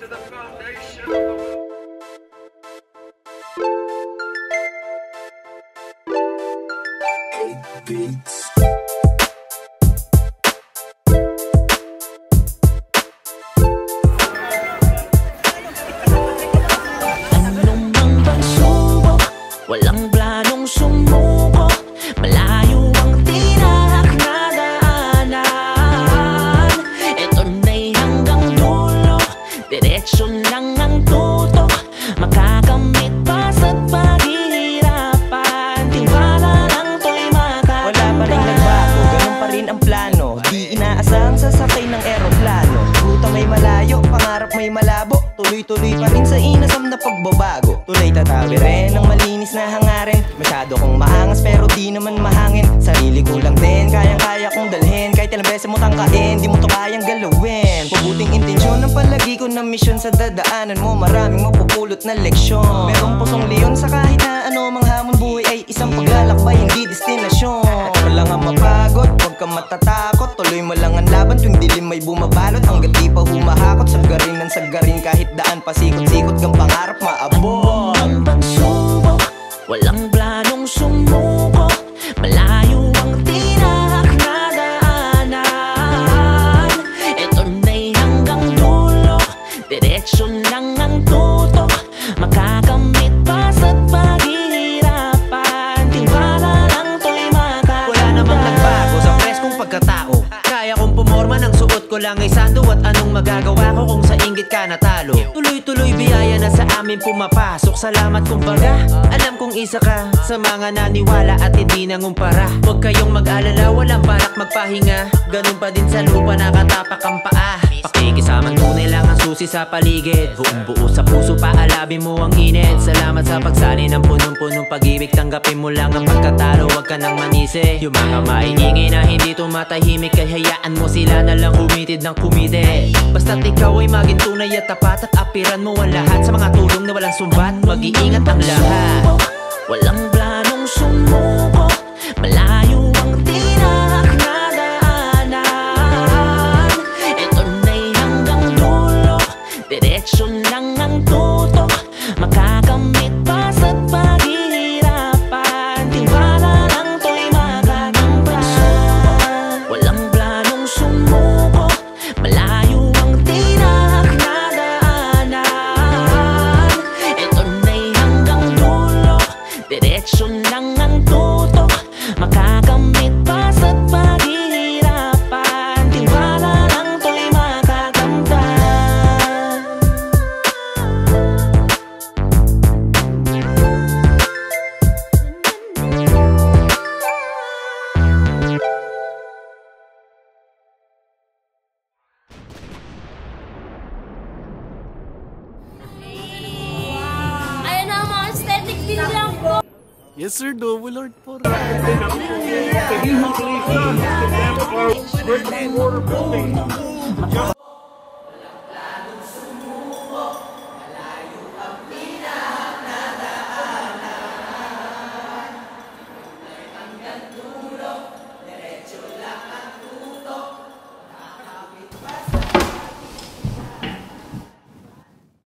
to the foundation of the beats. Anong mang pagsubok, walang planong sumuko, malayo ang tinak na daanan. Ito na'y hanggang dulo, direksyon lang ang tutok, makakamit pa sa't paghihirapan. Tiwala lang to'y makakanta. Wala pa rin nagbago, ganun pa rin ang plano. Di inaasahang sasakay ng eroplano. Ruta may malayo, pangarap may malabo, tuloy-tuloy pa rin sa inasam na pagbabago. Tuloy tatawirin ng malinis na hangarin. Masyado kong maangas pero di naman mahangin. Sarili ko lang din, kayang-kaya kong dalhin. Kahit ilang beses mo tangkain, di mo to kayang galawin. Mabuting intensyon ang palagi ko na misyon. Sa dadaanan mo maraming mapupulot na leksyon. Merong pusong leon sa kahit na ano mang hamon. Buhay ay isang paglalakbay, hindi destinasyon. Ito lang ang mapagod, huwag kang matatakot. Tuloy mo lang ang laban tuwing dilim may bumabalot. Hanggat di pa humahakot, sagarin ng sagarin. Kahit daan pasikot-sikot kang pangarap maabot. Anong pagsubok, walang planong sumuko, malayo ang tinak na daanan. Ito na'y hanggang dulo, direksyon lang ang tutok, makakamit pa sa't paghihirapan. Tiwala lang to'y makakanta. Wala namang nagbago sa preskong pagkatao. Kaya kong pumorma ng suot ko lang ay sando. At anong magagawa ko kung sa inggit ka natalo? Tuloy-tuloy biyaya na sa amin pumapasok. Salamat kumbaga, alam kong isa ka sa mga naniwala at hindi nangumpara. Huwag kayong mag-alala, walang balak magpahinga. Ganun pa din sa lupa, nakatapak ang paa. Pakikisamang tunay lang ang susi sa paligid. Buong buo sa puso, paalabin mo ang init. Salamat sa pagsali ng punong-punong pag-ibig. Tanggapin mo lang ang pagkatalo, huwag ka nang manisi. Yung mga maiingay na hindi tumatahimik, kaya hayaan mo sila na lang kumitid ng kumite. Basta't ikaw ay maging tunay at tapat, at apiran mo ang lahat sa mga tulong na walang sumbat. Mag-iingat ang lahat. Walang planong sumuko, malayo ang tinak na daanan. Ito na'y hanggang dulo, direksyon lang ang tutok, makakamit pa sa't paghihirapan. Tiwala lang to'y makakanta. Walang planong sumuko, malayo ang tinak na daanan. Ito na'y hanggang dulo, direksyon lang ang tutok, makakamit pa sa't paghihirapan. Tiwala lang to'y makakanta. Ayan na mga aesthetic din lang po. Yes sir, double lord po. the human league, the water building.